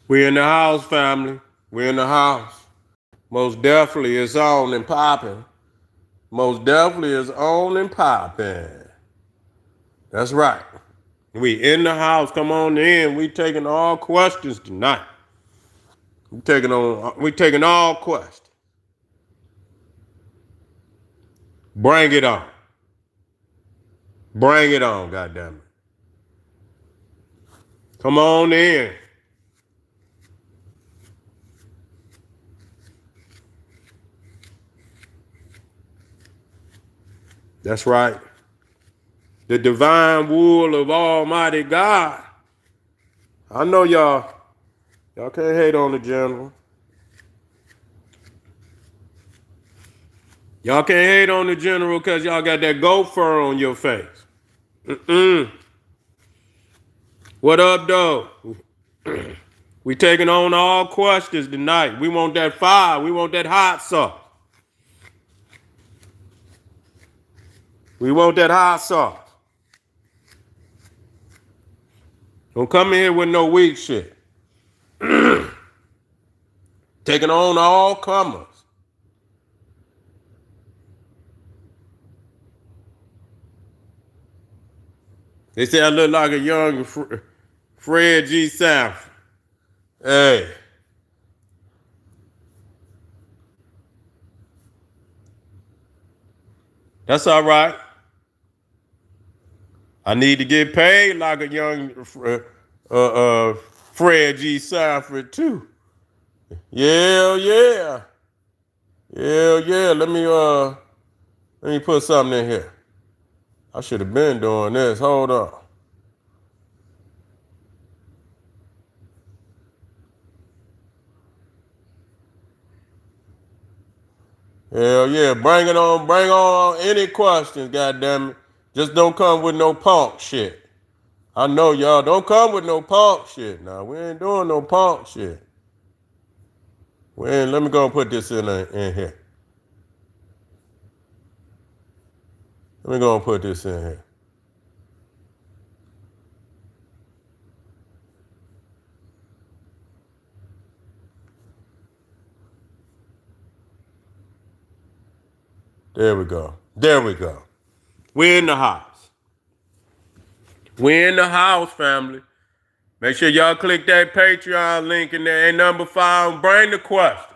We in the house, family. We in the house. Most definitely it's on and popping. Most definitely it's on and popping. That's right. We in the house. Come on in. We taking all questions tonight. We taking all questions. Bring it on. Bring it on, goddammit. Come on in. That's right. The divine wool of Almighty God. I know y'all can't hate on the general. Y'all can't hate on the general because y'all got that goat fur on your face. What up, though? We taking on all questions tonight. We want that fire. We want that hot sauce. We want that hot sauce. Don't come in here with no weak shit. Taking on all comers. They say I look like a young Fred G. Sanford. Hey. That's all right. I need to get paid like a young Fred G. Sanford too. Yeah, yeah. Yeah, yeah. Let me put something in here. I should have been doing this. Hold on. Hell yeah. Bring it on. Bring on any questions, goddammit. Just don't come with no punk shit. I know y'all don't come with no punk shit. Now we ain't doing no punk shit. Let me go and put this in here. Let me go and put this in here. There we go. There we go. We're in the house. We're in the house, family. Make sure y'all click that Patreon link in there. Ain't number 5. Bring the question.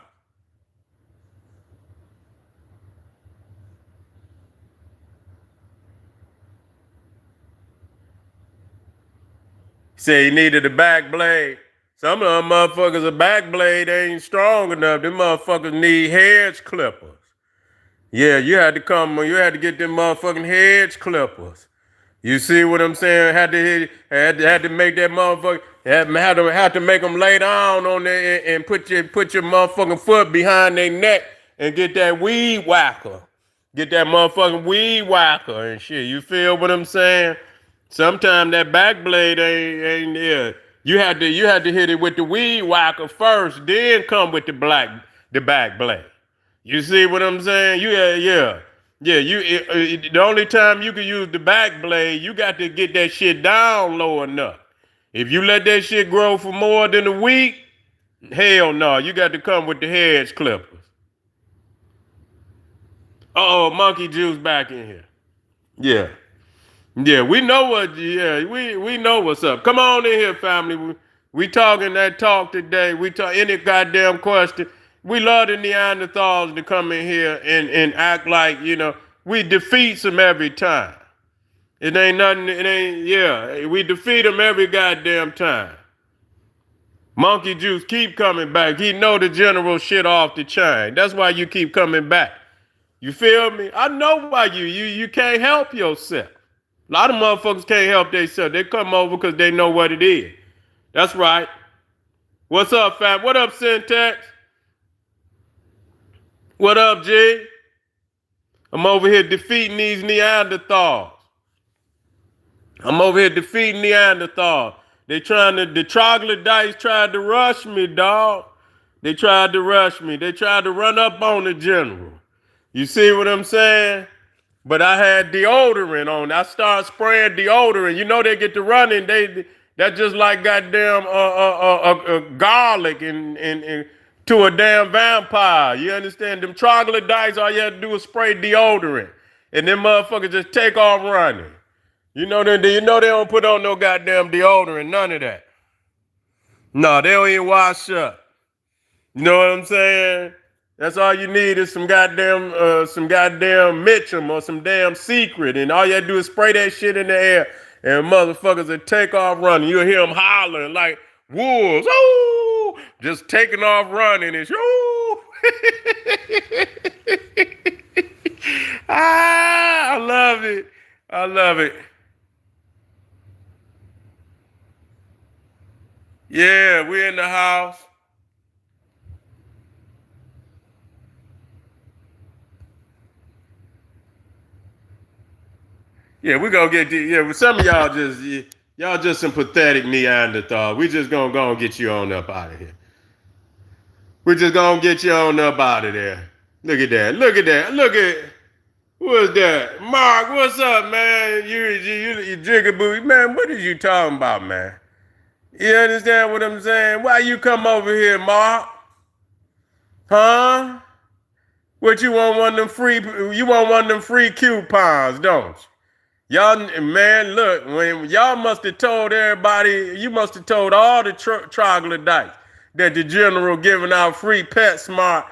Say he needed a back blade. Some of them motherfuckers, a back blade ain't strong enough. Them motherfuckers need hedge clippers. Yeah, you had to get them motherfucking hedge clippers. You see what I'm saying? Had to make that motherfucker, had to make them lay down on there and put your motherfucking foot behind their neck and get that weed whacker. Get that motherfucking weed whacker and shit. You feel what I'm saying? Sometimes that back blade ain't there. You had to hit it with the weed whacker first, then come with the back blade. You see what I'm saying? Yeah. The only time you can use the back blade, you got to get that shit down low enough. If you let that shit grow for more than a week, hell no, you got to come with the hedge clippers. Monkey juice back in here. Yeah. Yeah, we know we know what's up. Come on in here, family. We talking that talk today. We talk any goddamn question. We love the Neanderthals to come in here and act like, we defeat them every time. It ain't nothing, we defeat them every goddamn time. Monkey Juice keep coming back. He know the general shit off the chain. That's why you keep coming back. You feel me? I know why you can't help yourself. A lot of motherfuckers can't help themselves. They come over because they know what it is. That's right. What's up, fam? What up, Syntax? What up, G? I'm over here defeating these Neanderthals. The troglodytes tried to rush me, dog. They tried to rush me. They tried to run up on the general. You see what I'm saying? But I had deodorant on. I started spraying deodorant. You know they get to running. They That's just like goddamn garlic and to a damn vampire. You understand? Them troglodytes, all you have to do is spray deodorant. And them motherfuckers just take off running. You know they don't put on no goddamn deodorant, none of that. No, they don't even wash up. You know what I'm saying? That's all you need is some goddamn Mitchum or some damn Secret, and all you have to do is spray that shit in the air, and motherfuckers will take off running. You'll hear them hollering like wolves, ooh, just taking off running. It's ooh. I love it. I love it. Yeah, we're in the house. Yeah, we gonna get some of y'all just some pathetic Neanderthal. We just gonna go and get you on up out of here. We just gonna get you on up out of there. Look at that. Look at that. Look at what's that? Mark, what's up, man? You jigaboo. Man, what is you talking about, man? You understand what I'm saying? Why you come over here, Mark? Huh? What you want one of them free coupons, don't you? Y'all, man, look, when y'all must have told everybody, you must have told all the troglodytes that the general giving out free PetSmart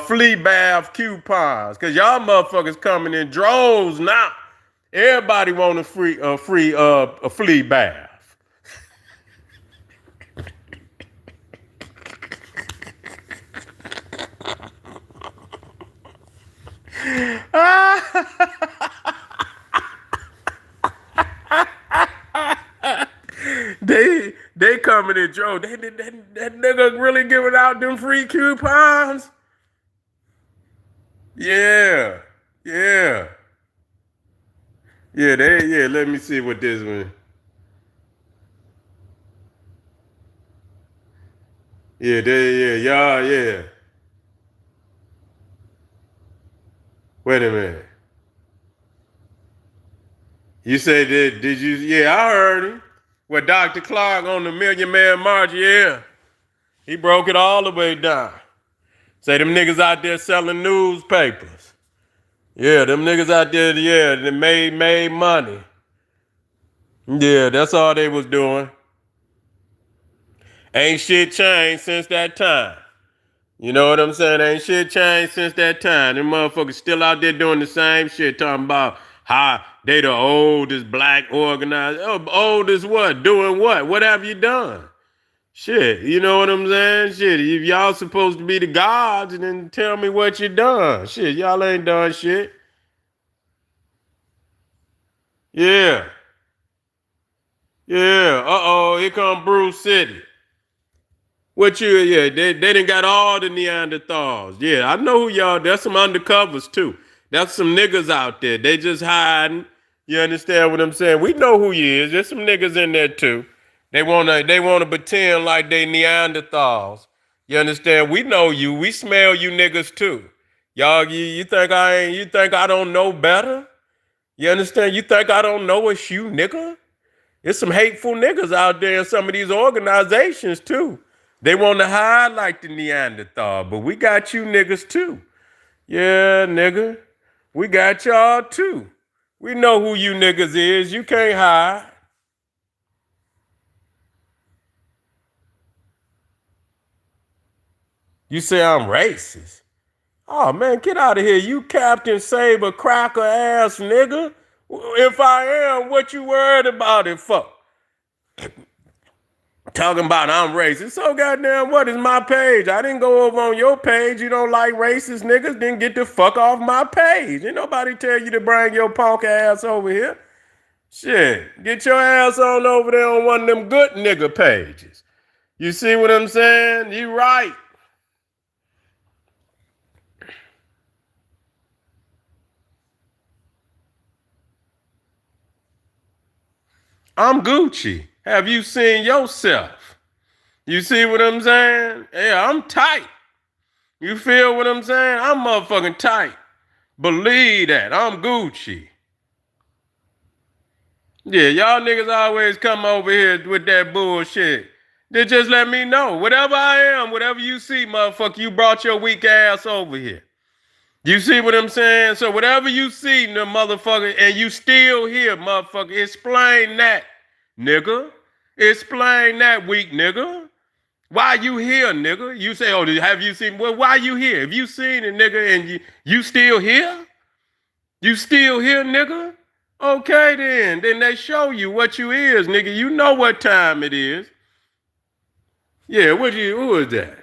flea bath coupons. Cause y'all motherfuckers coming in droves now. Everybody want a flea bath. They coming in Joe. That nigga really giving out them free coupons? Yeah. Yeah. Yeah, let me see what this one. Yeah. Wait a minute. You said that, did you? Yeah, I heard him. With Dr. Clark on the Million Man March, yeah. He broke it all the way down. Say them niggas out there selling newspapers. Yeah, them niggas out there, yeah, they made money. Yeah, that's all they was doing. Ain't shit changed since that time. You know what I'm saying? Ain't shit changed since that time. Them motherfuckers still out there doing the same shit, talking about how they the oldest black organized. Oh, old as what? Doing what? What have you done? Shit, you know what I'm saying? Shit, if y'all supposed to be the gods, then tell me what you done. Shit, y'all ain't done shit. Yeah. Yeah. Uh-oh, here come Bruce City. They done got all the Neanderthals. Yeah, I know who y'all, there's some undercovers too. There's some niggas out there. They just hiding. You understand what I'm saying? We know who you is. There's some niggas in there too. They wanna pretend like they Neanderthals. You understand? We know you. We smell you niggas too. Y'all, you think I don't know better? You understand? You think I don't know it's you, nigga? There's some hateful niggas out there in some of these organizations too. They want to hide like the Neanderthal, but we got you niggas too. Yeah, nigga. We got y'all too. We know who you niggas is. You can't hide. You say I'm racist. Oh man, get out of here. You Captain Saber cracker ass nigga. If I am, what you worried about it for? Talking about I'm racist. So goddamn, what is my page? I didn't go over on your page. You don't like racist niggas? Then get the fuck off my page. Ain't nobody tell you to bring your punk ass over here. Shit, get your ass on over there on one of them good nigga pages. You see what I'm saying? You right. I'm Gucci. Have you seen yourself? You see what I'm saying? Yeah, I'm tight. You feel what I'm saying? I'm motherfucking tight. Believe that. I'm Gucci. Yeah, y'all niggas always come over here with that bullshit. Then just let me know. Whatever I am, whatever you see, motherfucker, you brought your weak ass over here. You see what I'm saying? So whatever you see, the motherfucker, and you still here, motherfucker, explain that, nigga. Explain that, weak nigga. Why you here, nigga? You say, oh, have you seen? Well, why you here? Have you seen it, nigga, and you still here? You still here, nigga? Okay, then. Then they show you what you is, nigga. You know what time it is. Yeah, who is that?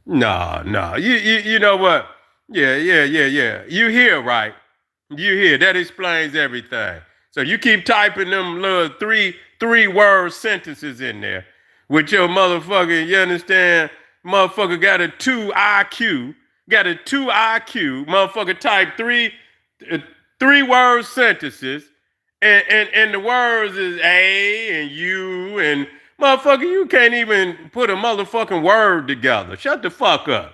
Nah. You know what? Yeah. You here, right? You here. That explains everything. So you keep typing them little three word sentences in there with your motherfucker, you understand? Motherfucker got a 2 IQ. Got a 2 IQ. Motherfucker type three word sentences. And the words is A and U and motherfucker, you can't even put a motherfucking word together. Shut the fuck up.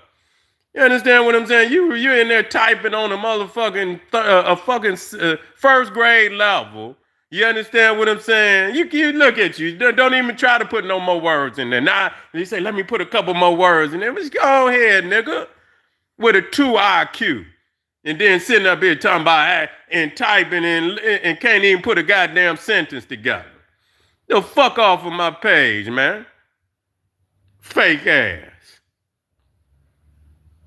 You understand what I'm saying? You in there typing on a motherfucking first grade level. You understand what I'm saying? You look at you. Don't even try to put no more words in there. Now you say, let me put a couple more words in there. Just go ahead, nigga, with a 2 IQ. And then sitting up here talking about and typing and can't even put a goddamn sentence together. Yo, fuck off of my page, man. Fake ass.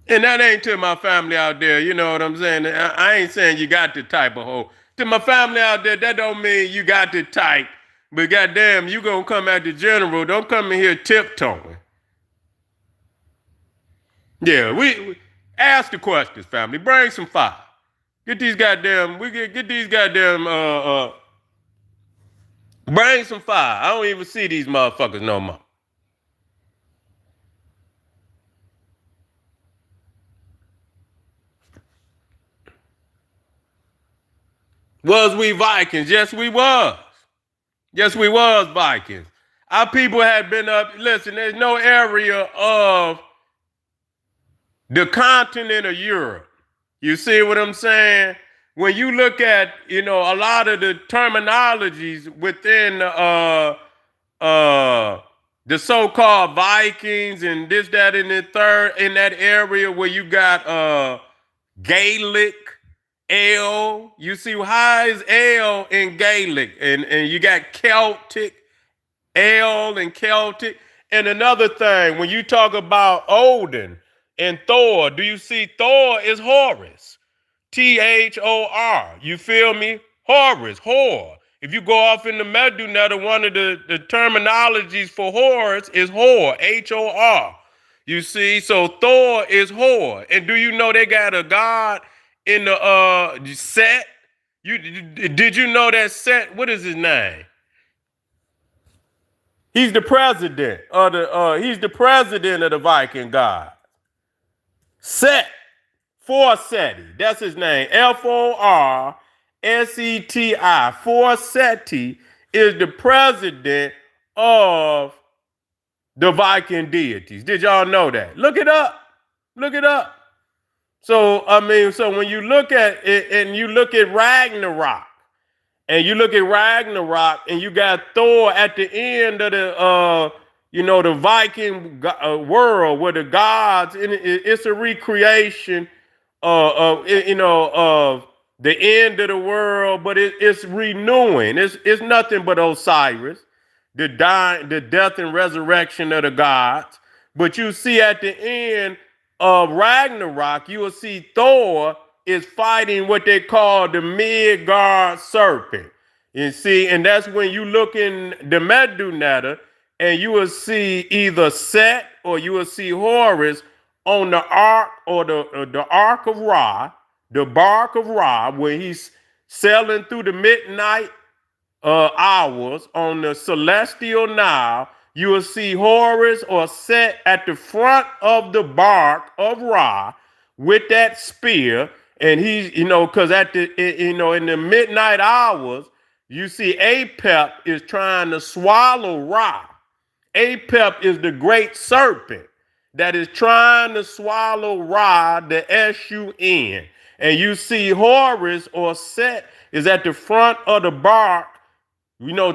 And that ain't to my family out there, you know what I'm saying? I ain't saying you got to type a whole. To my family out there, that don't mean you got to type. But goddamn, you gonna come at the general. Don't come in here tiptoeing. Yeah, we ask the questions, family. Bring some fire. Get these goddamn, bring some fire. I don't even see these motherfuckers no more. Was we Vikings? Yes, we was. Yes, we was Vikings. Our people had been up. Listen, there's no area of the continent of Europe. You see what I'm saying? When you look at, a lot of the terminologies within the so-called Vikings and this, that, and the third, in that area where you got Gaelic, L. You see, how is L in Gaelic? And you got Celtic, L and Celtic. And another thing, when you talk about Odin and Thor, do you see Thor is Horus? Thor. You feel me? Horus, Hor. If you go off in the Medunetta, one of the terminologies for Horus is Hor, Hor. You see, so Thor is Hor. And do you know they got a god in the Set? Did you know that Set? What is his name? He's the president of the Viking god. Set. Forseti. That's his name. Forseti. Forseti is the president of the Viking deities. Did y'all know that? Look it up. Look it up. So, when you look at it and you look at Ragnarok, and you got Thor at the end of the Viking world where the gods, it's a recreation of the end of the world, but it's renewing. It's nothing but Osiris, the death and resurrection of the gods. But you see at the end of Ragnarok, you will see Thor is fighting what they call the Midgard serpent. You see, and that's when you look in the Medunetta and you will see either Set or you will see Horus on the ark or the ark of Ra, the bark of Ra, where he's sailing through the midnight hours on the celestial Nile. You will see Horus or Set at the front of the bark of Ra with that spear. And he's, because at in the midnight hours, you see Apep is trying to swallow Ra. Apep is the great serpent that is trying to swallow Ra, the S-U-N. And you see Horus or Set is at the front of the bark,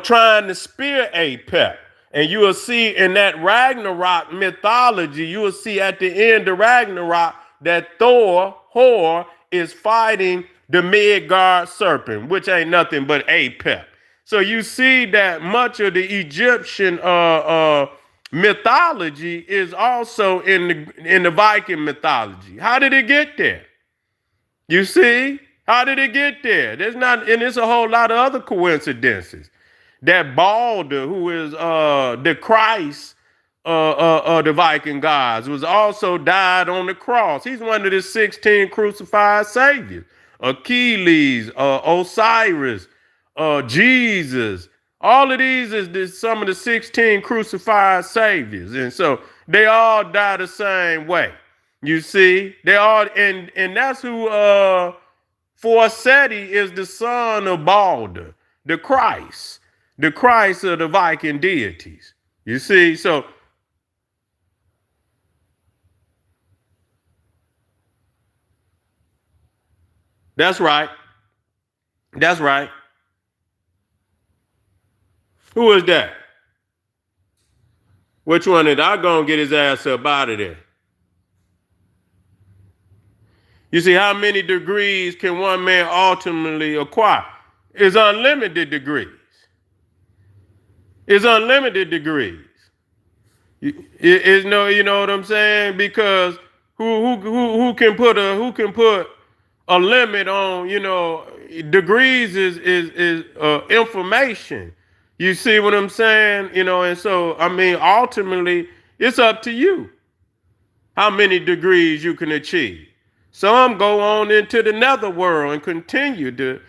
trying to spear Apep. And you will see in that Ragnarok mythology, you will see at the end of Ragnarok that Hor, is fighting the Midgard serpent, which ain't nothing but Apep. So you see that much of the Egyptian mythology is also in the Viking mythology. How did it get there? You see? How did it get there? There's a whole lot of other coincidences. That Balder, who is the Christ of the Viking gods, was also died on the cross. He's one of the 16 crucified saviors. Achilles, Osiris, Jesus. All of these is some of the 16 crucified saviors. And so they all die the same way. You see? They all, and that's who Fertility is the son of Balder, the Christ of the Viking deities. You see? So that's right. That's right. Who is that? Which one is I gonna get his ass up out of there? You see, how many degrees can one man ultimately acquire? It's unlimited degrees. It's unlimited degrees. You know what I'm saying? Because who can put a limit on, degrees is information. You see what I'm saying? And so I mean ultimately it's up to you how many degrees you can achieve. Some go on into the netherworld and continue to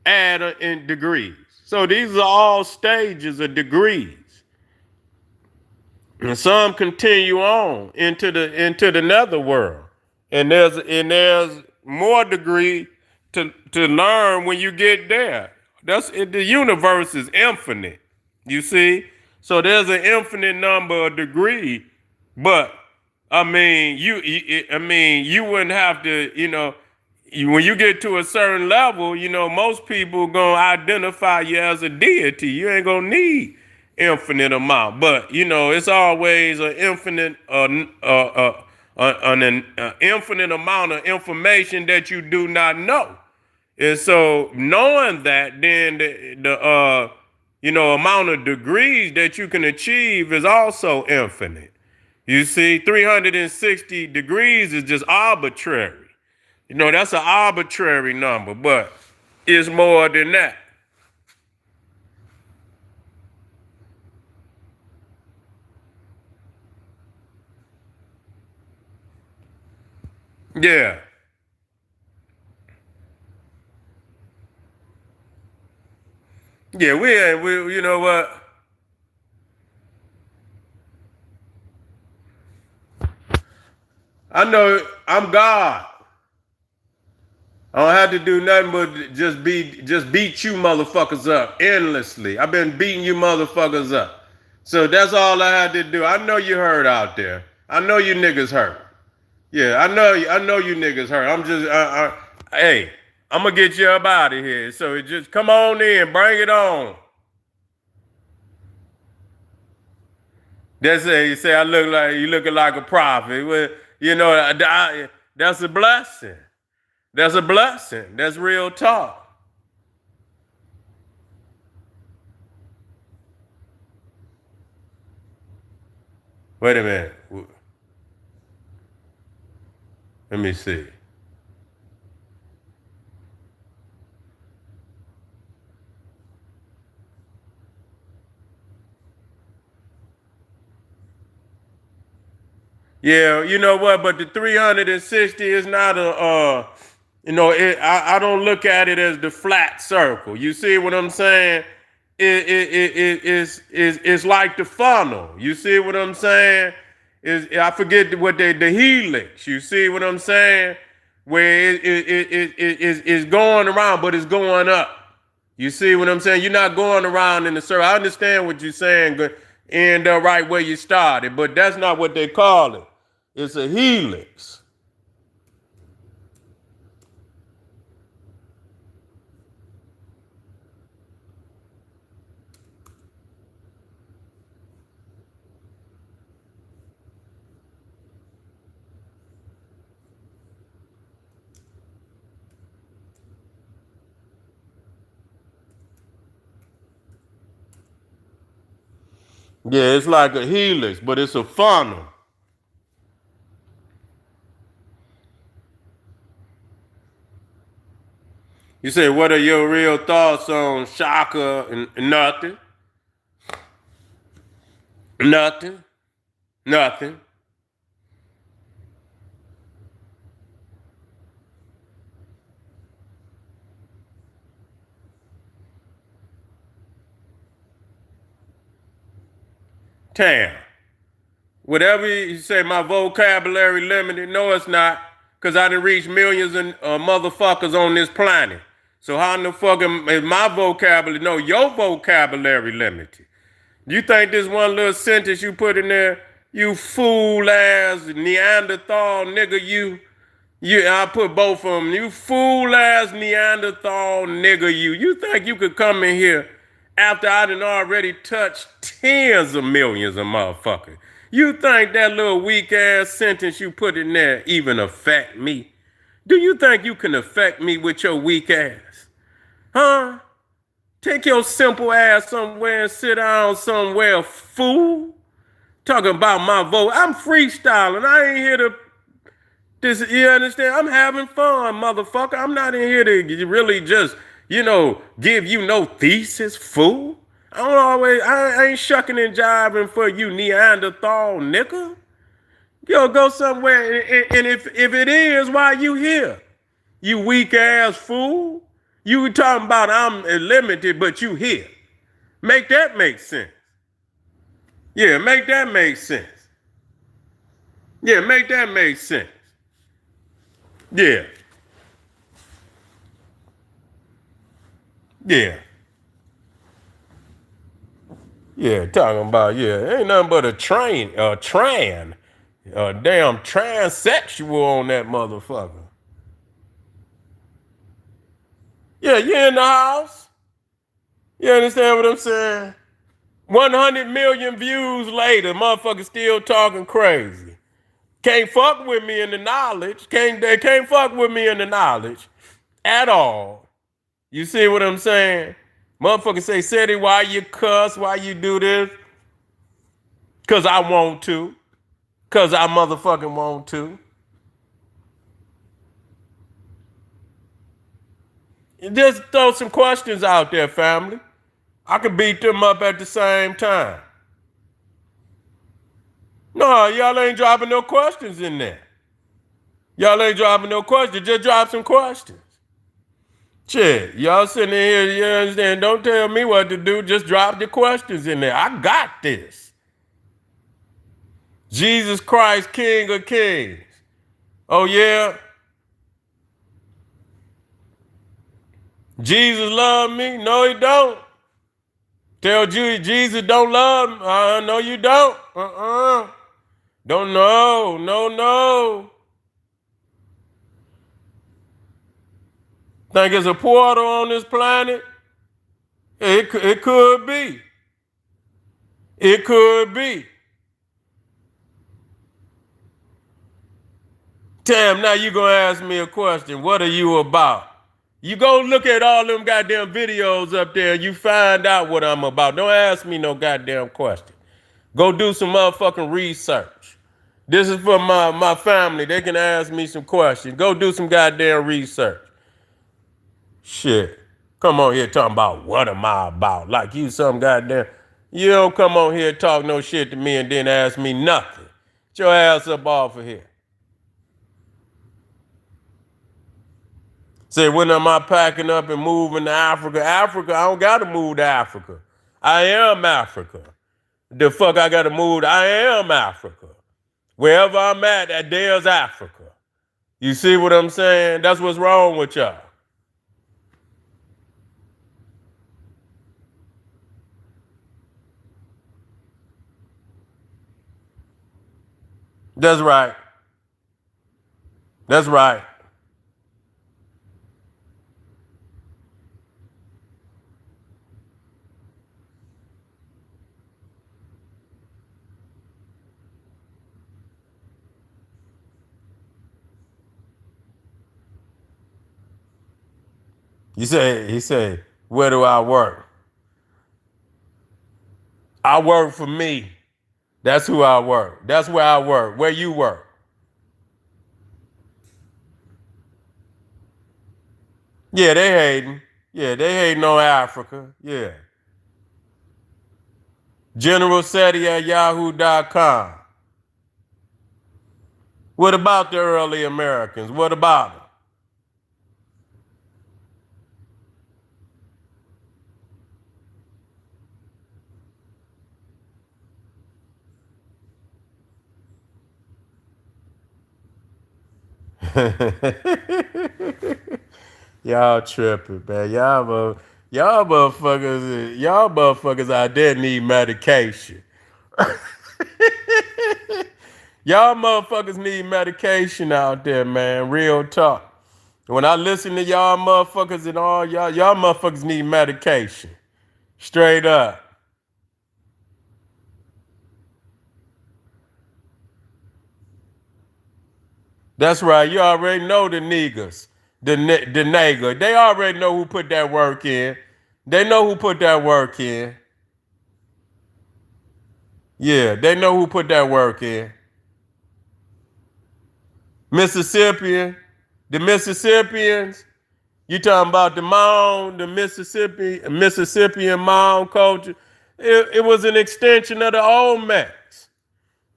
add in degrees. So these are all stages of degrees. And some continue on into the netherworld. And there's more degree to learn when you get there. The universe is infinite. You see? So there's an infinite number of degrees, but I mean, you wouldn't have to, when you get to a certain level, most people gonna identify you as a deity. You ain't gonna need infinite amount, but it's always an infinite, an infinite amount of information that you do not know. And so knowing that, then the amount of degrees that you can achieve is also infinite. You see, 360 degrees is just arbitrary. That's an arbitrary number, but it's more than that. Yeah. Yeah, we you know what? I know I'm God. I don't have to do nothing but just beat you motherfuckers up endlessly. I've been beating you motherfuckers up. So that's all I had to do. I know you hurt out there. I know you niggas hurt. Yeah, I know you niggas hurt. Hey, I'm gonna get you up out of here. So just come on in, bring it on. That's it. You say you looking like a prophet. Well, that's a blessing. That's a blessing. That's real talk. Wait a minute. Let me see. Yeah, you know what? But the 360 is not I don't look at it as the flat circle. You see what I'm saying? It's like the funnel. You see what I'm saying? I forget what the helix. You see what I'm saying? Where it's going around, but it's going up. You see what I'm saying? You're not going around in the circle. I understand what you're saying, but end up right where you started, but that's not what they call it. It's a helix. Yeah, it's like a helix, but it's a funnel. You say, what are your real thoughts on Shaka and nothing? Nothing. Nothing. Damn. Whatever you say, my vocabulary limited. No, it's not. Because I done reached millions of motherfuckers on this planet. So how in the fuck is my vocabulary? No, your vocabulary limited. You think this one little sentence you put in there, you fool ass Neanderthal nigga, I put both of them. You fool ass Neanderthal nigga, you think you could come in here after I done already touched tens of millions of motherfuckers? You think that little weak ass sentence you put in there even affect me? Do you think you can affect me with your weak ass? Huh? Take your simple ass somewhere and sit down somewhere, fool. Talking about my vote. I'm freestyling. I ain't here to you understand? I'm having fun, motherfucker. I'm not in here to really just, give you no thesis, fool. I ain't shucking and jiving for you, Neanderthal nigga. Yo, go somewhere, and if it is, why you here? You weak ass fool. You talking about I'm limited, but you here. Make that make sense. Yeah, make that make sense. Yeah, make that make sense. Yeah. Yeah. Yeah, talking about, ain't nothing but a damn transsexual on that motherfucker. Yeah, you in the house. You understand what I'm saying? 100 million views later, motherfucker still talking crazy. Can't fuck with me in the knowledge. They can't fuck with me in the knowledge at all. You see what I'm saying? Motherfucker say, Seti, why you cuss? Why you do this? Cause I want to. Cause I motherfucking want to. Just throw some questions out there, family. I can beat them up at the same time. No, y'all ain't dropping no questions in there. Y'all ain't dropping no questions. Just drop some questions. Shit, y'all sitting in here, you understand? Don't tell me what to do. Just drop the questions in there. I got this. Jesus Christ, King of Kings. Oh, yeah? Jesus love me? No, he don't. Tell Jesus don't love me. No, you don't. Don't know. No. Think it's a portal on this planet? It could be. It could be. Damn, now you gonna ask me a question. What are you about? You go look at all them goddamn videos up there and you find out what I'm about. Don't ask me no goddamn question. Go do some motherfucking research. This is for my family. They can ask me some questions. Go do some goddamn research. Shit. Come on here talking about what am I about? Like you some goddamn. You don't come on here and talk no shit to me and then ask me nothing. Get your ass up off of here. Say, when am I packing up and moving to Africa? Africa, I don't gotta move to Africa. I am Africa. The fuck I gotta move? I am Africa. Wherever I'm at, there's Africa. You see what I'm saying? That's what's wrong with y'all. That's right. That's right. He said, where do I work? I work for me. That's who I work. That's where I work. Where you work. Yeah, they hating. Yeah, they hating on Africa. Yeah. General Seti at yahoo.com. What about the early Americans? What about them? Y'all tripping, man. Y'all motherfuckers out there need medication. Y'all motherfuckers need medication out there, man. Real talk. When I listen to y'all motherfuckers and all y'all motherfuckers need medication. Straight up. That's right. You already know the niggas, the nigga. They already know who put that work in. They know who put that work in. Yeah, they know who put that work in. Mississippian, the Mississippians. You talking about the mound, the Mississippian mound culture? It was an extension of the Olmecs.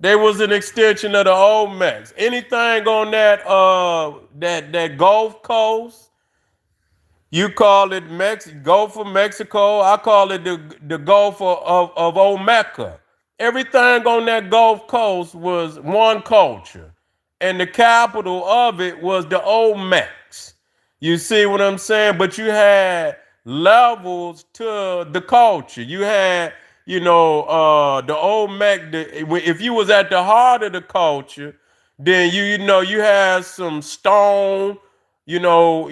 They was an extension of the Olmecs. Anything on that Gulf Coast, you call it Gulf of Mexico. I call it the Gulf of Olmeca. Everything on that Gulf Coast was one culture, and the capital of it was the Olmecs. You see what I'm saying? But you had levels to the culture. You had, the Olmec. If you was at the heart of the culture, then you had some stone, some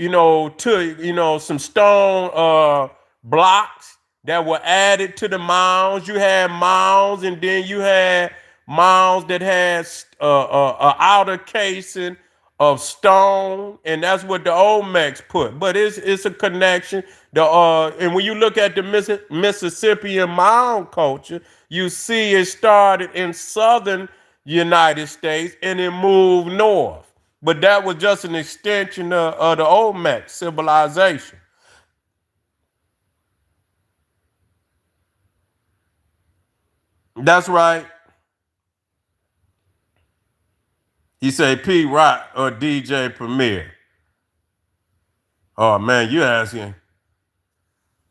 stone blocks that were added to the mounds. You had mounds, and then you had mounds that had outer casing of stone, and that's what the Olmecs put. But it's a connection. And when you look at the Mississippian mound culture, you see it started in southern United States and it moved north. But that was just an extension of the Olmec civilization. That's right. You say P Rock or DJ Premier. Oh man, you asking.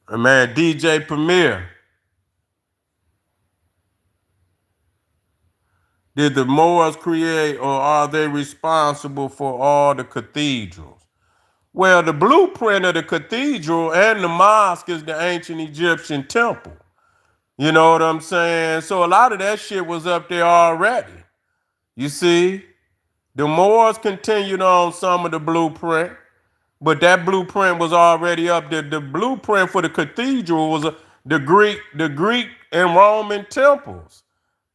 Man, DJ Premier. Did the Moors create or are they responsible for all the cathedrals? Well, the blueprint of the cathedral and the mosque is the ancient Egyptian temple. You know what I'm saying? So a lot of that shit was up there already. You see? The Moors continued on some of the blueprint, but that blueprint was already up there. The blueprint for the cathedral was the Greek and Roman temples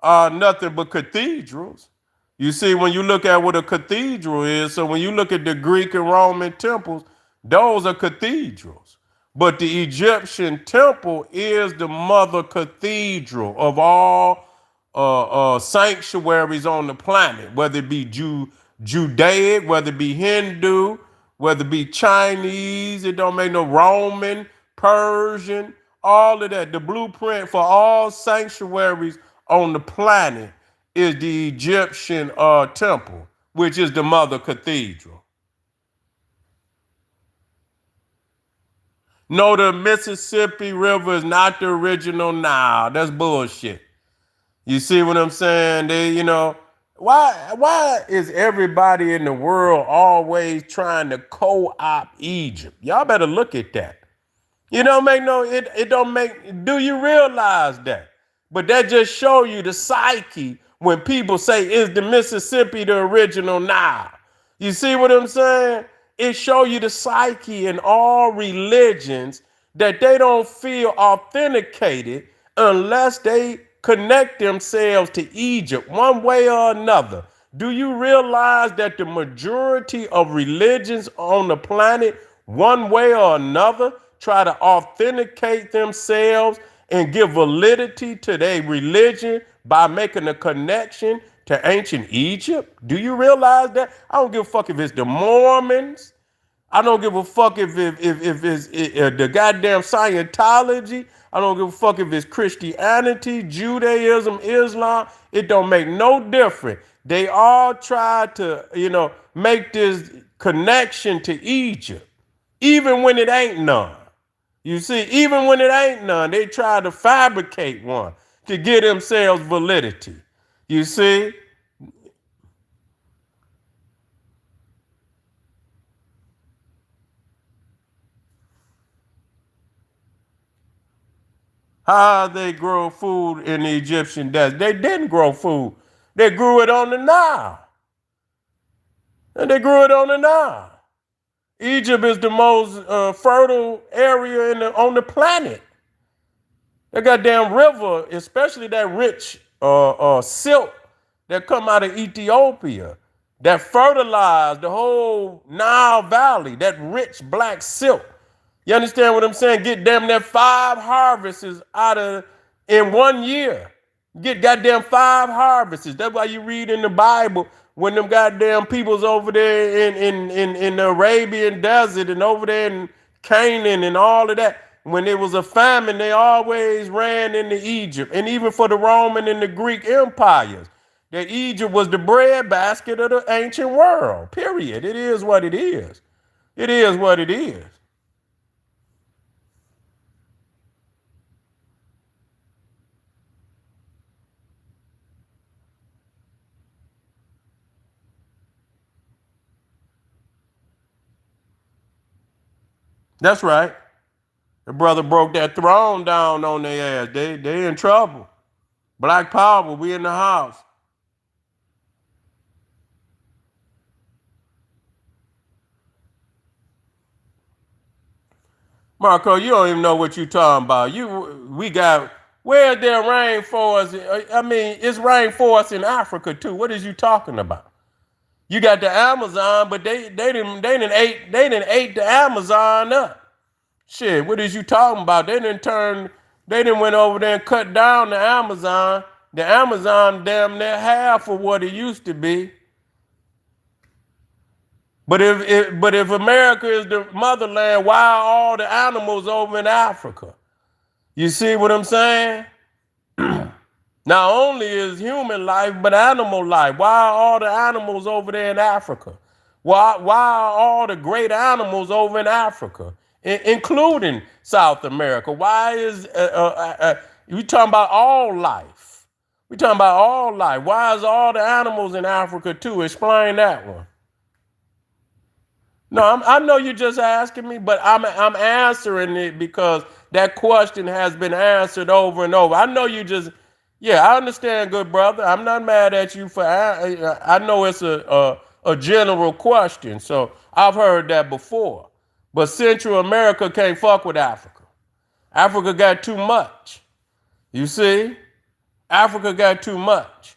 are nothing but cathedrals. You see, when you look at what a cathedral is, so when you look at the Greek and Roman temples, those are cathedrals. But the Egyptian temple is the mother cathedral of all sanctuaries on the planet, whether it be Judaic, whether it be Hindu, whether it be Chinese, it don't make no Roman, Persian, all of that. The blueprint for all sanctuaries on the planet is the Egyptian temple, which is the mother cathedral. No, the Mississippi River is not the original Nile. That's bullshit. You see what I'm saying? Why is everybody in the world always trying to co-opt Egypt? Y'all better look at that. You don't make no, it don't make, do you realize that? But that just show you the psyche when people say, is the Mississippi the original Nile? You see what I'm saying? It show you the psyche in all religions that they don't feel authenticated unless they connect themselves to Egypt one way or another. Do you realize that the majority of religions on the planet, one way or another, try to authenticate themselves and give validity to their religion by making a connection to ancient Egypt? Do you realize that? I don't give a fuck if it's the Mormons. I don't give a fuck if it's the goddamn Scientology. I don't give a fuck if it's Christianity, Judaism, Islam. It don't make no difference. They all try to, make this connection to Egypt, even when it ain't none. You see, even when it ain't none, they try to fabricate one to give themselves validity. You see? How they grow food in the Egyptian desert? They didn't grow food. They grew it on the Nile. And they grew it on the Nile. Egypt is the most fertile area on the planet. That goddamn river, especially that rich silk that come out of Ethiopia, that fertilized the whole Nile Valley, that rich black silk. You understand what I'm saying? Get damn near 5 harvests out of in 1 year. Get goddamn 5 harvests. That's why you read in the Bible when them goddamn people's over there in the Arabian desert and over there in Canaan and all of that. When there was a famine, they always ran into Egypt. And even for the Roman and the Greek empires, that Egypt was the breadbasket of the ancient world. Period. It is what it is. It is what it is. That's right. The brother broke that throne down on their ass. They in trouble. Black power, we in the house. Marco, you don't even know what you talking about. Where's there rainforest? I mean, it's rainforest in Africa too. What is you talking about? You got the Amazon, but they didn't ate the Amazon up. Shit, what is you talking about? They didn't went over there and cut down the Amazon. The Amazon damn near half of what it used to be. But if America is the motherland, why are all the animals over in Africa? You see what I'm saying? Not only is human life, but animal life. Why are all the animals over there in Africa? Why are all the great animals over in Africa, including South America? Why is we talking about all life? We talking about all life. Why is all the animals in Africa too? Explain that one. No, I know you're just asking me, but I'm answering it because that question has been answered over and over. I know you just, yeah, I understand, good brother. I'm not mad at you for. I know it's a general question, so I've heard that before. But Central America can't fuck with Africa. Africa got too much. You see, Africa got too much.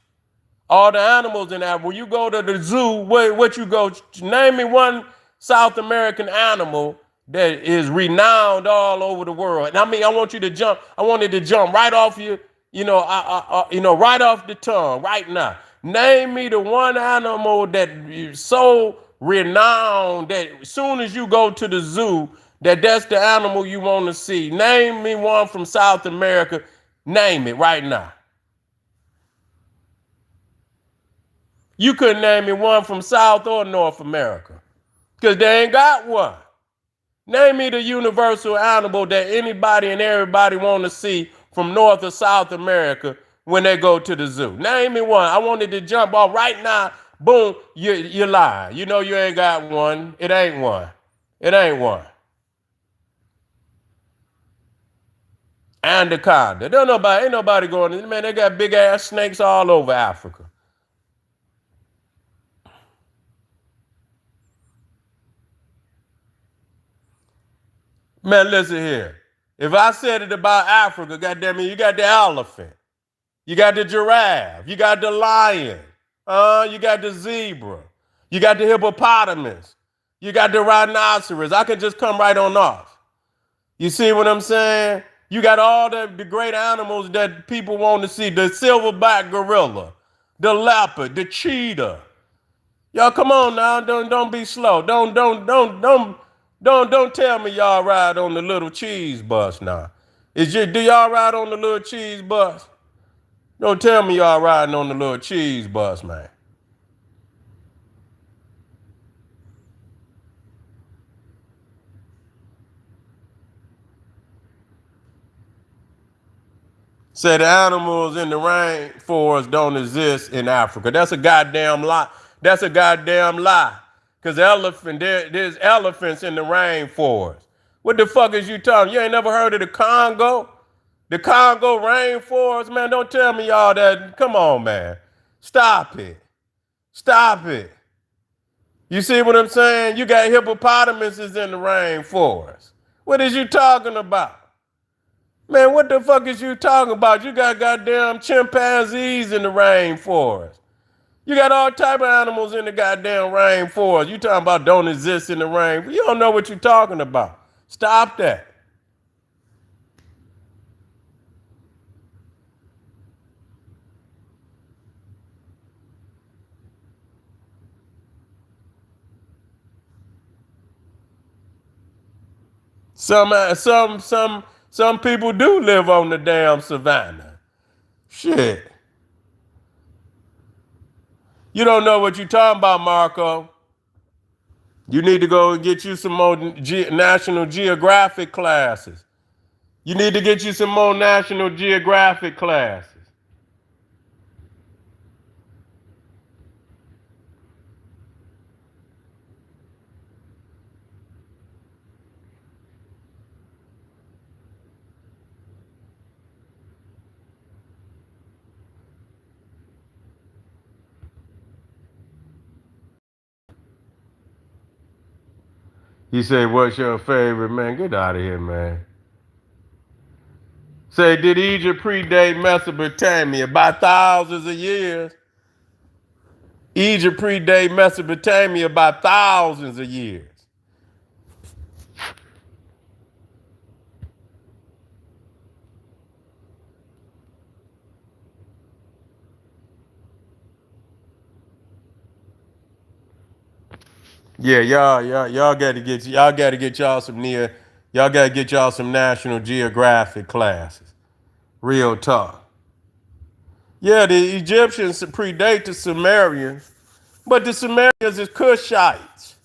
All the animals in Africa. When you go to the zoo, what you go? Name me one South American animal that is renowned all over the world. And I mean, I want you to jump. I wanted to jump right off you, right off the tongue right now. Name me the one animal that is so renowned that as soon as you go to the zoo, that's the animal you want to see. Name me one from South America. Name it right now. You couldn't name me one from South or North America because they ain't got one. Name me the universal animal that anybody and everybody want to see from North or South America when they go to the zoo. Name me one. I wanted to jump off right now. Boom, you're lying. You know you ain't got one. It ain't one. It ain't one. Anaconda. Ain't nobody going, man, they got big ass snakes all over Africa. Man, listen here. If I said it about Africa, goddamn it, you got the elephant, you got the giraffe, you got the lion, you got the zebra, you got the hippopotamus, you got the rhinoceros. I can just come right on off. You see what I'm saying? You got all the great animals that people want to see. The silverback gorilla, the leopard, the cheetah. Y'all come on now. Don't be slow. Don't tell me y'all ride on the little cheese bus now. Do y'all ride on the little cheese bus? Don't tell me y'all riding on the little cheese bus, man. Say the animals in the rainforest don't exist in Africa. That's a goddamn lie. That's a goddamn lie. Because there's elephants in the rainforest. What the fuck is you talking? You ain't never heard of the Congo? The Congo rainforest, man. Don't tell me y'all that. Come on, man. Stop it. Stop it. You see what I'm saying? You got hippopotamuses in the rainforest. What is you talking about? Man, what the fuck is you talking about? You got goddamn chimpanzees in the rainforest. You got all type of animals in the goddamn rainforest. You talking about don't exist in the rain. You don't know what you're talking about. Stop that. Some people do live on the damn savannah. Shit. You don't know what you're talking about, Marco. You need to go and get you some more National Geographic classes. You need to get you some more National Geographic classes. He said, what's your favorite, man? Get out of here, man. Say, did Egypt predate Mesopotamia by thousands of years? Egypt predate Mesopotamia by thousands of years. Yeah, y'all got to get y'all got to get y'all some National Geographic classes. Real talk. Yeah, the Egyptians predate the Sumerians, but the Sumerians is Cushites.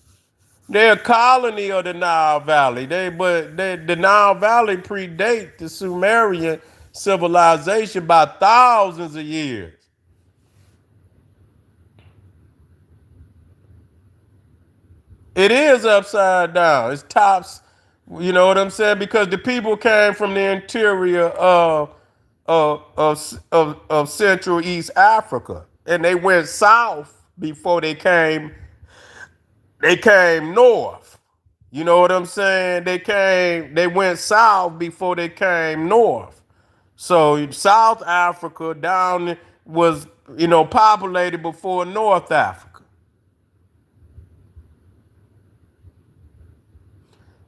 They're a colony of the Nile Valley. The Nile Valley predate the Sumerian civilization by thousands of years. It is upside down. It's tops. You know what I'm saying? Because the people came from the interior of Central East Africa, and they went south before they came north. You know what I'm saying? They went south before they came north. So South Africa down was, populated before North Africa.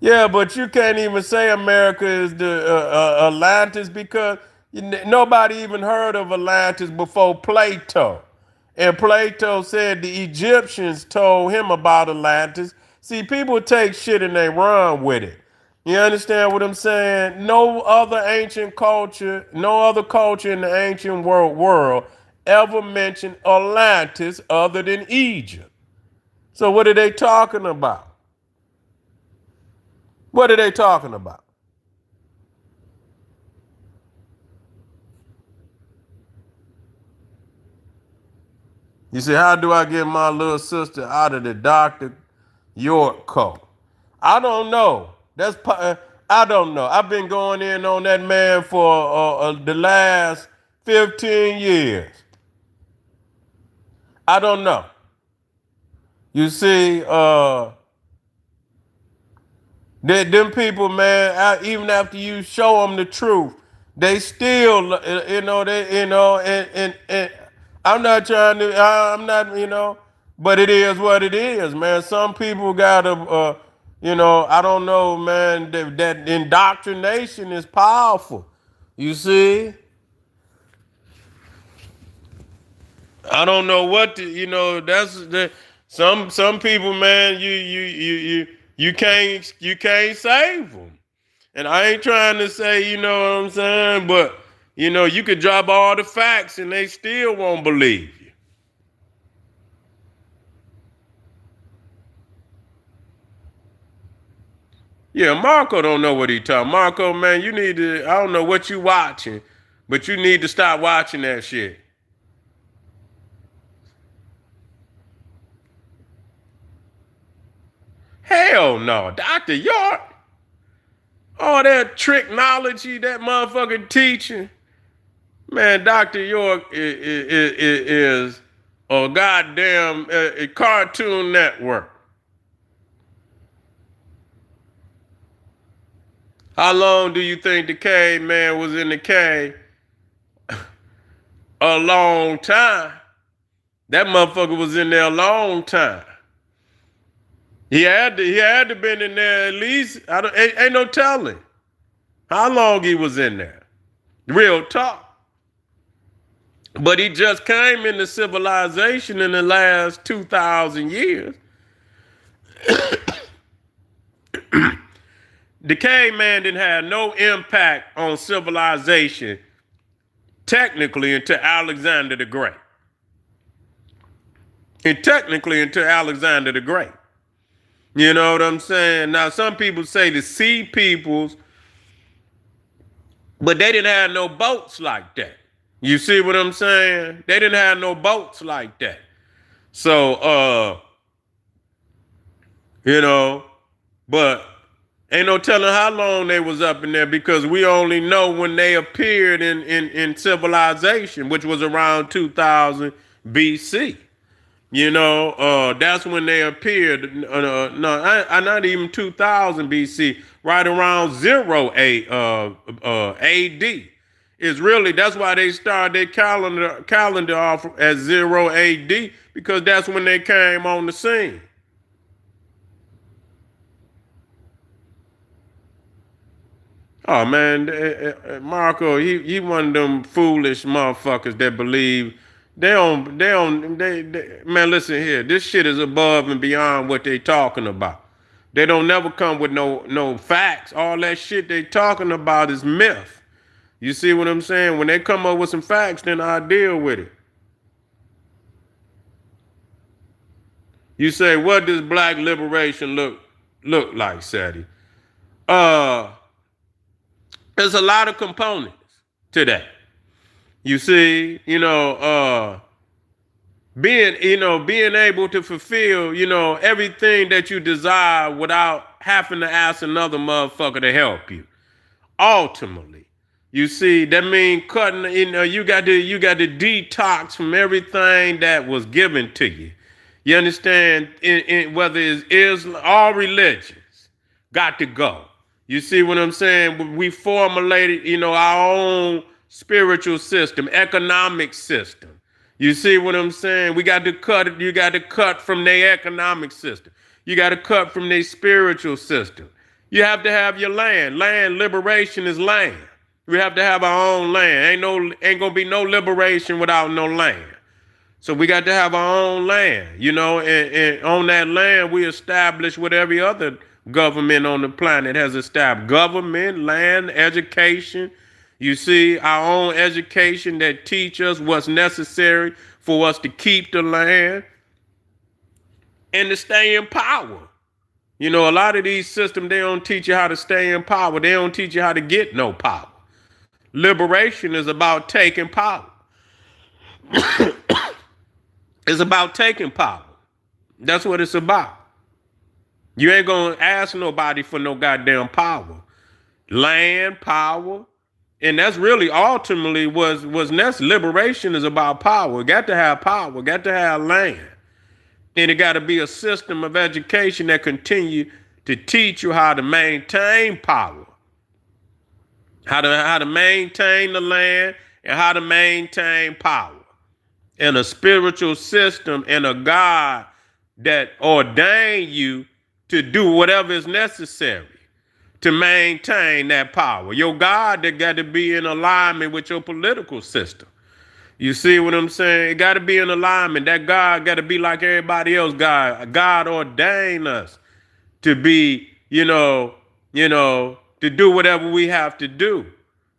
Yeah, but you can't even say America is the Atlantis because nobody even heard of Atlantis before Plato. And Plato said the Egyptians told him about Atlantis. See, people take shit and they run with it. You understand what I'm saying? No other ancient culture, no other culture in the ancient world ever mentioned Atlantis other than Egypt. So what are they talking about? What are they talking about? You say, how do I get my little sister out of the Dr. York coat? I don't know. I don't know. I've been going in on that man for the last 15 years. I don't know. You see, them people, man, even after you show them the truth, they still, and I'm not trying to, I'm not, but it is what it is, man. Some people gotta I don't know, man, that indoctrination is powerful. You see? I don't know what to, that's the some people, man, you can't save them. And I ain't trying to say, you know what I'm saying, but you could drop all the facts and they still won't believe you. Yeah, Marco don't know what he talking. Marco, man, you need to, I don't know what you watching, but you need to stop watching that shit. Hell no, Dr. York. All that tricknology that motherfucking teaching. Man, Dr. York is a goddamn a Cartoon Network. How long do you think the caveman was in the cave? A long time. That motherfucker was in there a long time. He had to been in there at least. Ain't no telling how long he was in there. Real talk. But he just came into civilization in the last 2,000 years. The caveman didn't have no impact on civilization technically until Alexander the Great. And technically until Alexander the Great. You know what I'm saying? Now, some people say the sea peoples, but they didn't have no boats like that. You see what I'm saying? They didn't have no boats like that. So, but ain't no telling how long they was up in there because we only know when they appeared in civilization, which was around 2000 BC. That's when they appeared. Not even 2000 BC, right around 0 AD. That's why they started their calendar off at 0 AD, because that's when they came on the scene. Oh man, Marco, he one of them foolish motherfuckers that believe man, listen here. This shit is above and beyond what they talking about. They don't never come with no facts. All that shit they talking about is myth. You see what I'm saying? When they come up with some facts, then I deal with it. You say, what does black liberation look like, Sadie? There's a lot of components to that. You see, being able to fulfill, everything that you desire without having to ask another motherfucker to help you. Ultimately, you see, that means cutting, you got to detox from everything that was given to you. You understand? Whether it's Islam, all religions got to go. You see what I'm saying? We formulated, our own spiritual system, economic system. You see what I'm saying? We got to cut it. You got to cut from their economic system. You got to cut from their spiritual system. You have to have your land. Land liberation is land. We have to have our own land. Ain't gonna be no liberation without no land. So we got to have our own land, and on that land we establish what every other government on the planet has established. Government, land, education. You see, our own education that teach us what's necessary for us to keep the land and to stay in power. A lot of these systems, they don't teach you how to stay in power. They don't teach you how to get no power. Liberation is about taking power. It's about taking power. That's what it's about. You ain't gonna ask nobody for no goddamn power. Land, power. And that's really ultimately was next. Liberation is about power. Got to have power, got to have land. And it got to be a system of education that continue to teach you how to maintain power. How to maintain the land and how to maintain power. And a spiritual system and a God that ordained you to do whatever is necessary to maintain that power. Your God that got to be in alignment with your political system. You see what I'm saying? It got to be in alignment. That God got to be like everybody else. God ordained us to be, to do whatever we have to do.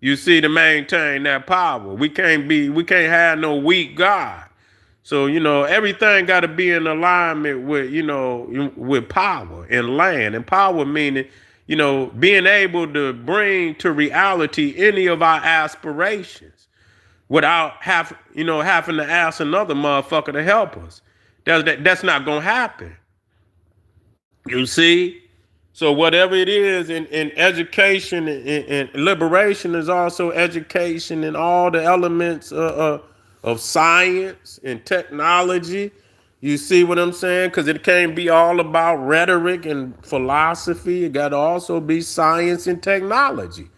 You see, to maintain that power. We can't have no weak God. So, everything got to be in alignment with, with power and land. And power meaning, being able to bring to reality any of our aspirations without having to ask another motherfucker to help us. That's not going to happen. You see? So whatever it is in education and liberation is also education in all the elements of science and technology. You see what I'm saying? Because it can't be all about rhetoric and philosophy. It got to also be science and technology.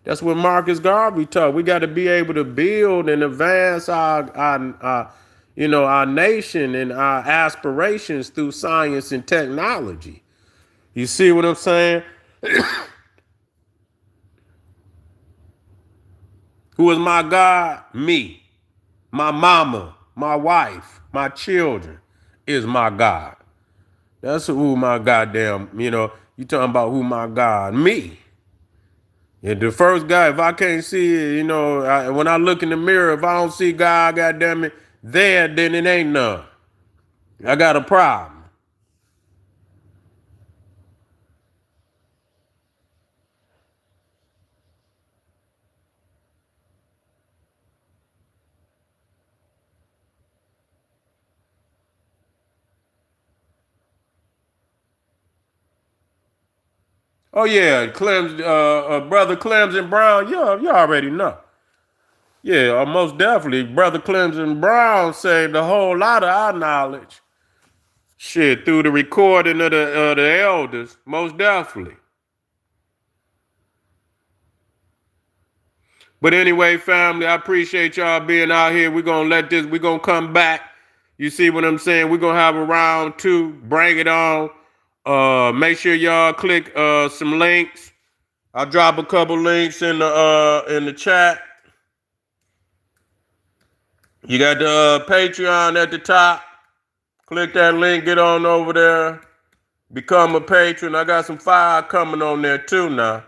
That's what Marcus Garvey taught. We got to be able to build and advance our nation and our aspirations through science and technology. You see what I'm saying? Who is my God? Me. My mama, my wife, my children is my God. That's who my goddamn, you talking about who my God? Me. And the first guy, if I can't see it, when I look in the mirror, if I don't see God, goddamn it, then it ain't none. I got a problem. Oh yeah, brother Clemson Brown. Yeah, you already know. Yeah, most definitely. Brother Clemson Brown saved a whole lot of our knowledge. Shit, through the recording of the elders, most definitely. But anyway, family, I appreciate y'all being out here. We're gonna come back. You see what I'm saying? We're gonna have a round two. Bring it on. Make sure y'all click some links. I'll drop a couple links in the chat. You got the Patreon at the top. Click that link, get on over there. Become a patron. I got some fire coming on there too now.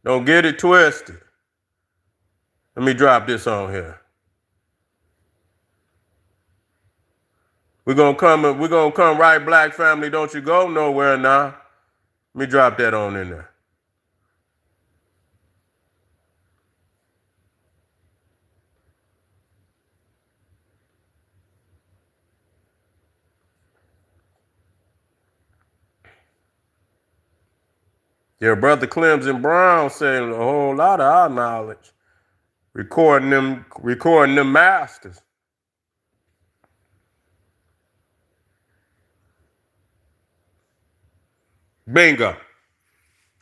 Don't get it twisted. Let me drop this on here. We're gonna come right, Black family. Don't you go nowhere now. Let me drop that on in there. Yeah, brother Clemson Brown saying a whole lot of our knowledge. Recording them masters. Bingo.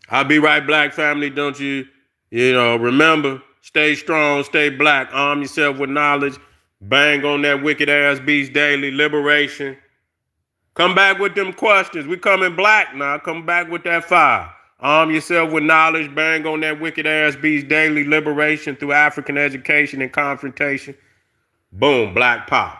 I'll be right, Black family. Don't you, remember, stay strong, stay black, arm yourself with knowledge, bang on that wicked ass beast daily, liberation. Come back with them questions. We coming black now. Come back with that fire. Arm yourself with knowledge, bang on that wicked ass beast daily, liberation through African education and confrontation. Boom, black power.